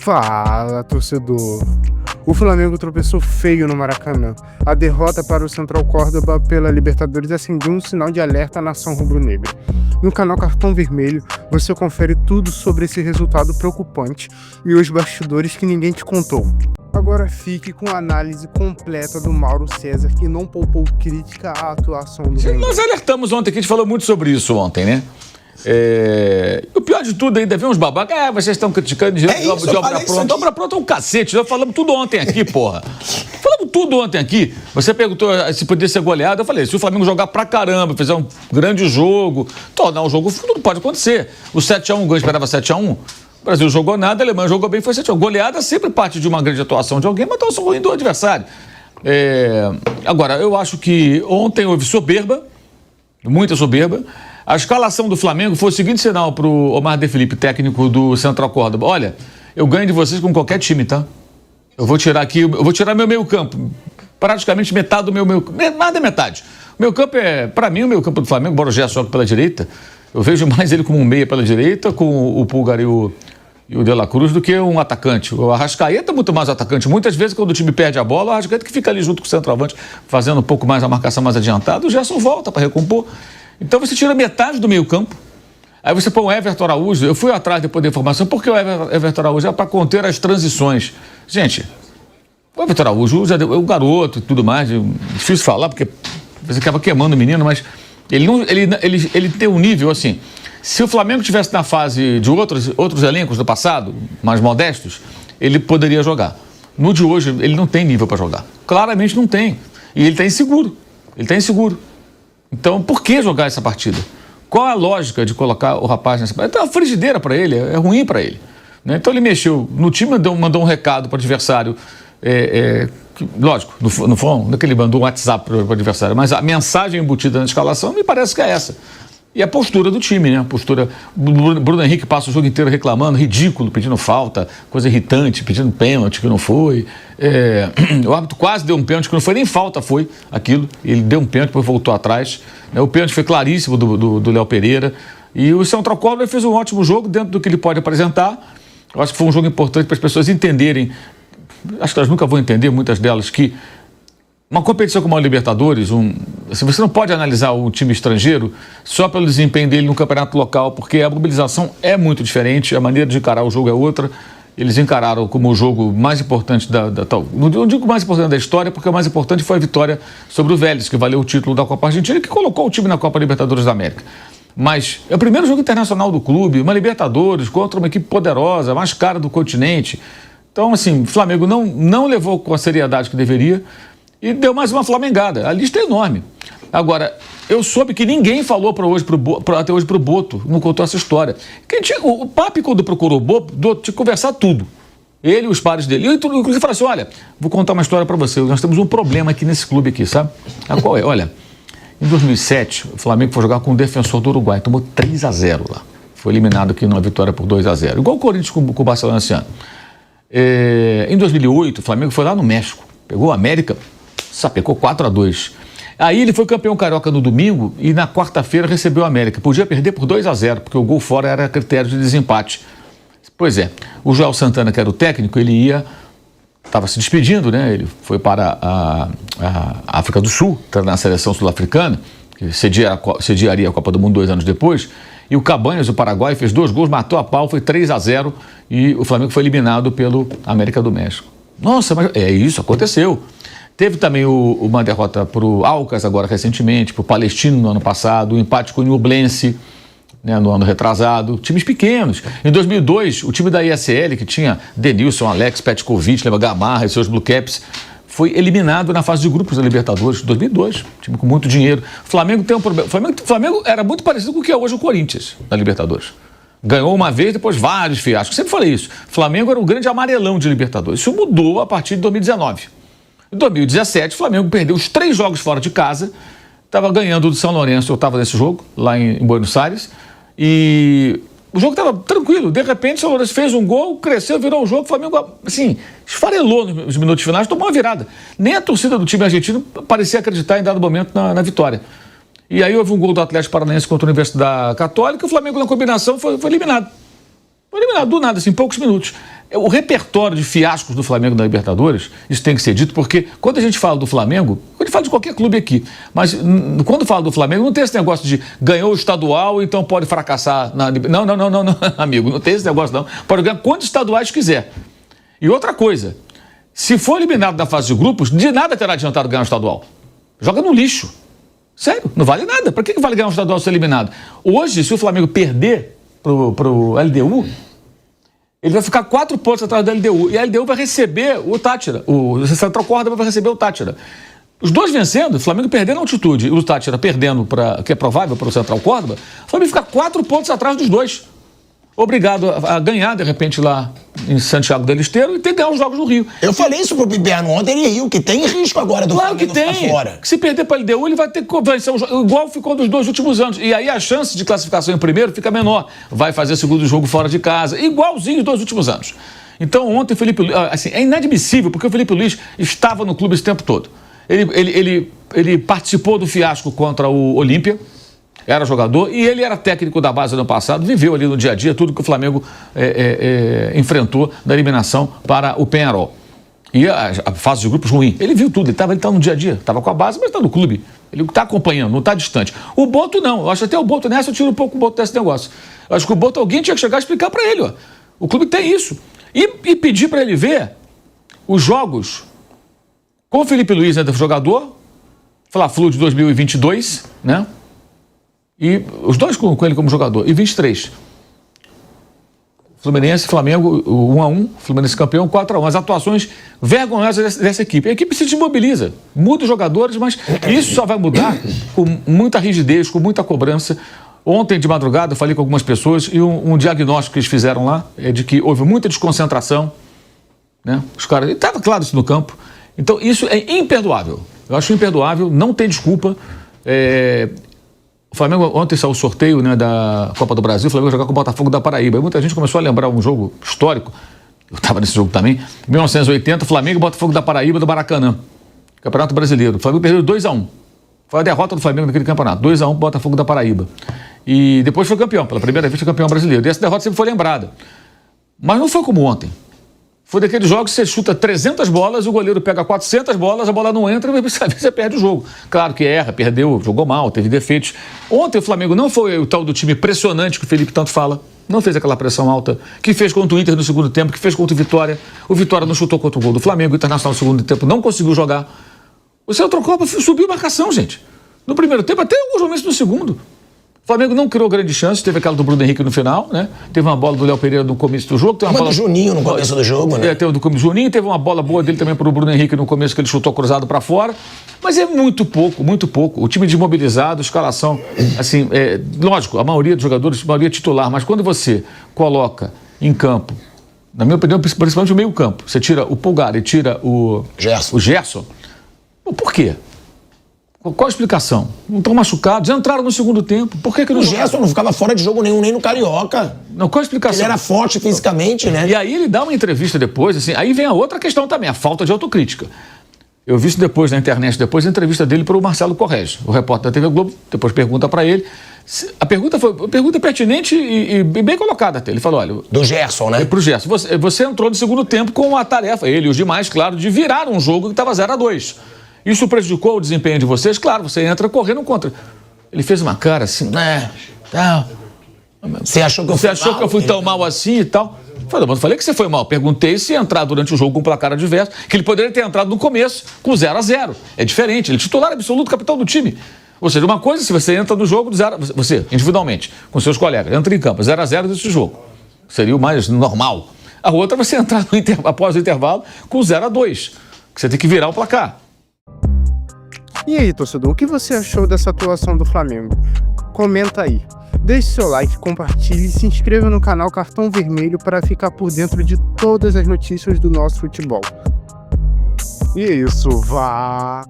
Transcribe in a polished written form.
Fala, torcedor. O Flamengo tropeçou feio no Maracanã. A derrota para o Central Córdoba pela Libertadores acendeu um sinal de alerta à nação rubro-negra. No canal Cartão Vermelho, você confere tudo sobre esse resultado preocupante e os bastidores que ninguém te contou. Agora fique com a análise completa do Mauro César, que não poupou crítica à atuação do Flamengo. Nós alertamos ontem, que a gente falou muito sobre isso ontem, né? O pior de tudo ainda vem uns babacas. Vocês estão criticando de obra pronta. Obra pronta é um cacete. Nós falamos tudo ontem aqui, porra. Falamos tudo ontem aqui. Você perguntou se podia ser goleado. Eu falei, se o Flamengo jogar pra caramba, fizer um grande jogo, tornar um jogo, tudo pode acontecer. O 7-1, o Gol esperava 7-1. O Brasil jogou nada, a Alemanha jogou bem, foi 7-1. Goleada sempre parte de uma grande atuação de alguém, mas atuação ruim do adversário. Agora, eu acho que ontem houve soberba, muita soberba. A escalação do Flamengo foi o seguinte sinal para o Omar De Felipe, técnico do Central Córdoba. Olha, eu ganho de vocês com qualquer time, tá? Eu vou tirar meu meio campo. Praticamente metade do meu mais da metade. O meu campo para mim, o meio campo do Flamengo, embora o Gerson jogue pela direita, eu vejo mais ele como um meia pela direita, com o Pulgar e o De La Cruz, do que um atacante. O Arrascaeta é muito mais atacante. Muitas vezes, quando o time perde a bola, o Arrascaeta que fica ali junto com o centroavante, fazendo um pouco mais a marcação mais adiantada, o Gerson volta para recompor. Então você tira metade do meio campo, aí você põe o Everton Araújo. Eu fui atrás depois da informação, porque o Everton Araújo é para conter as transições. Gente, o Everton Araújo é o garoto e tudo mais, difícil falar, porque você acaba queimando o menino, mas ele tem um nível assim. Se o Flamengo estivesse na fase de outros elencos do passado, mais modestos, ele poderia jogar. No de hoje, ele não tem nível para jogar. Claramente não tem. E ele está inseguro. Então, por que jogar essa partida? Qual a lógica de colocar o rapaz nessa partida? É uma frigideira para ele, é ruim para ele. Né? Então, ele mexeu no time, mandou um recado para o adversário. Lógico, não é que ele mandou um WhatsApp para o adversário, mas a mensagem embutida na escalação me parece que é essa. E a postura do time, né? A postura. Bruno Henrique passa o jogo inteiro reclamando, ridículo, pedindo falta, coisa irritante, pedindo pênalti que não foi. O árbitro quase deu um pênalti que não foi nem falta, foi aquilo. Ele deu um pênalti, depois voltou atrás. O pênalti foi claríssimo do Léo Pereira. E o Central Córdoba fez um ótimo jogo dentro do que ele pode apresentar. Eu acho que foi um jogo importante para as pessoas entenderem. Acho que elas nunca vão entender, muitas delas, que uma competição como a Libertadores, você não pode analisar o time estrangeiro só pelo desempenho dele no campeonato local, porque a mobilização é muito diferente, a maneira de encarar o jogo é outra. Eles encararam como o jogo mais importante não digo mais importante da história, porque o mais importante foi a vitória sobre o Vélez, que valeu o título da Copa Argentina, que colocou o time na Copa Libertadores da América. Mas é o primeiro jogo internacional do clube, uma Libertadores contra uma equipe poderosa, mais cara do continente. Então, assim, o Flamengo não levou com a seriedade que deveria, e deu mais uma flamengada. A lista é enorme. Agora, eu soube que ninguém falou até hoje pro Boto, não contou essa história. O Papi, quando procurou o Boto, tinha que conversar tudo. Ele e os pares dele. Eu, inclusive, falei assim, olha, vou contar uma história para você. Nós temos um problema aqui nesse clube aqui, sabe? Qual é? Olha, em 2007, o Flamengo foi jogar com o Defensor do Uruguai. Tomou 3-0 lá. Foi eliminado aqui numa vitória por 2-0. Igual o Corinthians com o Barcelona esse ano. Em 2008, o Flamengo foi lá no México. Pegou a América, sapecou 4-2. Aí ele foi campeão carioca no domingo e na quarta-feira recebeu a América. Podia perder por 2-0, porque o gol fora era critério de desempate. Pois é, o Joel Santana, que era o técnico, estava se despedindo, né? Ele foi para a África do Sul, na seleção sul-africana, que sediaria a Copa do Mundo 2 anos depois. E o Cabanhas, o Paraguai, fez 2 gols, matou a pau, foi 3-0 e o Flamengo foi eliminado pelo América do México. Nossa, mas isso aconteceu. Teve também uma derrota para o Alcas agora recentemente, para o Palestino no ano passado, o empate com o Nublense, né, no ano retrasado, times pequenos. Em 2002, o time da ISL, que tinha Denilson, Alex, Petkovic, Gamarra e seus Blue Caps, foi eliminado na fase de grupos da Libertadores, 2002, time com muito dinheiro. O Flamengo tem um problema. O Flamengo era muito parecido com o que é hoje o Corinthians, na Libertadores. Ganhou uma vez, depois vários fiascos. Sempre falei isso. O Flamengo era um grande amarelão de Libertadores. Isso mudou a partir de 2019. Em 2017, o Flamengo perdeu os 3 jogos fora de casa, estava ganhando do São Lourenço, eu estava nesse jogo, lá em Buenos Aires, e o jogo estava tranquilo. De repente, o São Lourenço fez um gol, cresceu, virou o jogo, o Flamengo, assim, esfarelou nos minutos finais, tomou uma virada. Nem a torcida do time argentino parecia acreditar em dado momento na vitória. E aí houve um gol do Atlético Paranaense contra a Universidade Católica, e o Flamengo na combinação foi eliminado. Foi eliminado do nada, assim, em poucos minutos. o repertório de fiascos do Flamengo na Libertadores, isso tem que ser dito, porque quando a gente fala do Flamengo, a gente fala de qualquer clube aqui, mas quando fala do Flamengo, não tem esse negócio de ganhou o estadual, então pode fracassar na Libertadores. Não, amigo, não tem esse negócio não. Pode ganhar quantos estaduais quiser. E outra coisa, se for eliminado na fase de grupos, de nada terá adiantado ganhar o estadual. Joga no lixo. Sério, não vale nada. Para que vale ganhar um estadual se eliminado? Hoje, se o Flamengo perder pro LDU, ele vai ficar 4 pontos atrás do LDU. E a LDU vai receber o Táchira. O Central Córdoba vai receber o Táchira. Os dois vencendo, o Flamengo perdendo a altitude e o Táchira perdendo, que é provável para o Central Córdoba, o Flamengo fica 4 pontos atrás dos dois. Obrigado a ganhar, de repente, lá em Santiago del Esteiro e ter que ganhar os jogos no Rio. Eu falei isso pro Piperno ontem, ele riu, que tem risco agora do Flamengo ficar fora. Que se perder para a LDU, ele vai ter que vencer igual ficou nos 2 últimos anos. E aí a chance de classificação em primeiro fica menor. Vai fazer segundo jogo fora de casa, igualzinho os 2 últimos anos. Então ontem o Felipe Luiz, assim, é inadmissível, porque o Felipe Luiz estava no clube esse tempo todo. Ele participou do fiasco contra o Olímpia, era jogador, e ele era técnico da base no ano passado, viveu ali no dia a dia tudo que o Flamengo enfrentou na eliminação para o Peñarol. E a fase de grupos ruim. Ele viu tudo, ele estava no dia a dia, estava com a base, mas está no clube. Ele está acompanhando, não está distante. O Boto não, eu acho até o Boto nessa, eu tiro um pouco o Boto desse negócio. Eu acho que o Boto, alguém tinha que chegar e explicar para ele, ó. O clube tem isso. E pedir para ele ver os jogos com o Felipe Luiz, né, jogador, Fla-Flu de 2022, né? E os dois com ele como jogador. E 23. Fluminense, Flamengo, 1-1. Fluminense campeão, 4-1. As atuações vergonhosas dessa equipe. A equipe se desmobiliza. Muda os jogadores, mas isso só vai mudar com muita rigidez, com muita cobrança. Ontem, de madrugada, eu falei com algumas pessoas e um diagnóstico que eles fizeram lá é de que houve muita desconcentração. Né? Os caras... Estava claro isso no campo. Então, isso é imperdoável. Eu acho imperdoável, não tem desculpa. O Flamengo, ontem saiu o sorteio, né, da Copa do Brasil, o Flamengo vai jogar com o Botafogo da Paraíba. E muita gente começou a lembrar um jogo histórico, eu estava nesse jogo também, 1980, Flamengo e Botafogo da Paraíba do Maracanã, Campeonato Brasileiro. O Flamengo perdeu 2-1. Foi a derrota do Flamengo naquele campeonato, 2-1 Botafogo da Paraíba. E depois foi campeão, pela primeira vez foi campeão brasileiro. E essa derrota sempre foi lembrada. Mas não foi como ontem. Foi daqueles jogos que você chuta 300 bolas, o goleiro pega 400 bolas, a bola não entra e você perde o jogo. Claro que erra, perdeu, jogou mal, teve defeitos. Ontem o Flamengo não foi o tal do time pressionante que o Felipe tanto fala. Não fez aquela pressão alta que fez contra o Inter no segundo tempo, que fez contra o Vitória. O Vitória não chutou contra o gol do Flamengo, o Internacional no segundo tempo não conseguiu jogar. O Central Copa subiu marcação, gente. No primeiro tempo, até alguns momentos no segundo. O Flamengo não criou grandes chances, teve aquela do Bruno Henrique no final, né? Teve uma bola do Léo Pereira no começo do jogo. Uma bola do Juninho no começo do jogo, né? Teve do Juninho, teve uma bola boa dele também para o Bruno Henrique no começo, que ele chutou cruzado para fora. Mas é muito pouco, muito pouco. O time desmobilizado, escalação, assim, lógico, a maioria dos jogadores, a maioria titular, mas quando você coloca em campo, na minha opinião, principalmente o meio campo, você tira o Pulgar e tira o Gerson. Por quê? Qual a explicação? Não estão machucados, já entraram no segundo tempo. Por que não o Gerson não ficava fora de jogo nenhum, nem no Carioca. Não, qual a explicação? Ele era forte fisicamente, né? E aí ele dá uma entrevista depois, assim, aí vem a outra questão também, a falta de autocrítica. Eu vi isso depois na internet, depois da entrevista dele para o Marcelo Corrêa, o repórter da TV Globo, depois pergunta para ele. A pergunta foi uma pergunta pertinente e bem colocada até. Ele falou, olha... Do Gerson, né? Pro Gerson. Você entrou no segundo tempo com a tarefa, ele e os demais, claro, de virar um jogo que estava 0-2. Isso prejudicou o desempenho de vocês? Claro, você entra correndo contra. Ele fez uma cara assim, Você achou que eu fui tão mal assim e tal? Eu falei que você foi mal. Perguntei se ia entrar durante o jogo com placar adverso, que ele poderia ter entrado no começo com 0-0. É diferente, ele é titular absoluto, capitão do time. Ou seja, uma coisa, se você entra no jogo, você, individualmente, com seus colegas, entra em campo, 0-0 desse jogo. Seria o mais normal. A outra, você entrar após o intervalo com 0-2, que você tem que virar o placar. E aí, torcedor, o que você achou dessa atuação do Flamengo? Comenta aí. Deixe seu like, compartilhe e se inscreva no canal Cartão Vermelho para ficar por dentro de todas as notícias do nosso futebol. E é isso, valeu!